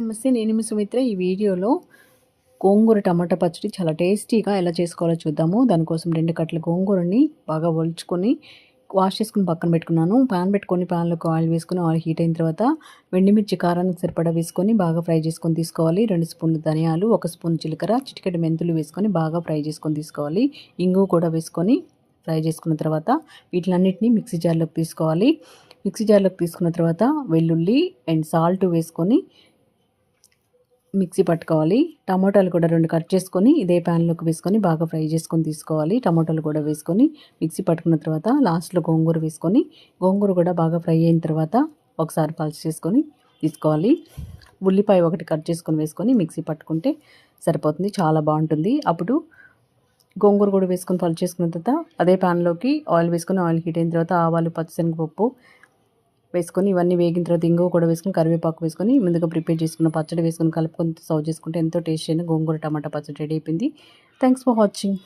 నమస్తే, నేను మీ సుమిత్ర. ఈ వీడియోలో గోంగూర టమాటా పచ్చడి చాలా టేస్టీగా ఎలా చేసుకోవాలో చూద్దాము. దానికోసం 2 కట్టల గోంగూరని బాగా ఒలుచుకొని వాష్ చేసుకుని పక్కన పెట్టుకున్నాను. పాన్ పెట్టుకొని పాన్లోకి ఆయిల్ వేసుకొని ఆయిల్ హీట్ అయిన తర్వాత ఎండుమిర్చి కారానికి సరిపడా వేసుకొని బాగా ఫ్రై చేసుకొని తీసుకోవాలి. 2 స్పూన్లు ధనియాలు, 1 స్పూన్ జీలకర్ర, చిటికెడు మెంతులు వేసుకొని బాగా ఫ్రై చేసుకొని తీసుకోవాలి. ఇంగువ కూడా వేసుకొని ఫ్రై చేసుకున్న తర్వాత వీటిలన్నిటిని మిక్సీ జార్లోకి తీసుకోవాలి. మిక్సీ జార్లోకి తీసుకున్న తర్వాత వెల్లుల్లి అండ్ సాల్ట్ వేసుకొని మిక్సీ పట్టుకోవాలి. టమాటాలు కూడా 2 కట్ చేసుకొని ఇదే ప్యాన్లోకి వేసుకొని బాగా ఫ్రై చేసుకొని తీసుకోవాలి. టమాటాలు కూడా వేసుకొని మిక్సీ పట్టుకున్న తర్వాత లాస్ట్లో గోంగూర వేసుకొని గోంగూర కూడా బాగా ఫ్రై అయిన తర్వాత ఒకసారి పల్స్ చేసుకొని తీసుకోవాలి. ఉల్లిపాయ 1 కట్ చేసుకొని వేసుకొని మిక్సీ పట్టుకుంటే సరిపోతుంది, చాలా బాగుంటుంది. అప్పుడు గోంగూర కూడా వేసుకొని పల్స్ చేసుకున్న తర్వాత అదే ప్యాన్లోకి ఆయిల్ వేసుకొని ఆయిల్ హీట్ అయిన తర్వాత ఆవాలు, పచ్చిశనగపప్పు వేసుకొని ఇవన్నీ వేగిన తర్వాత ఇంగువ కూడా వేసుకొని కరివేపాకు వేసుకొని ముందుగా ప్రిపేర్ చేసుకున్న పచ్చడి వేసుకొని కలుపుకొని సర్వ్ చేసుకుంటే ఎంతో టేస్టీ అయిన గోంగూర టమాటా పచ్చడి రెడీ అయిపోయింది. Thanks for watching.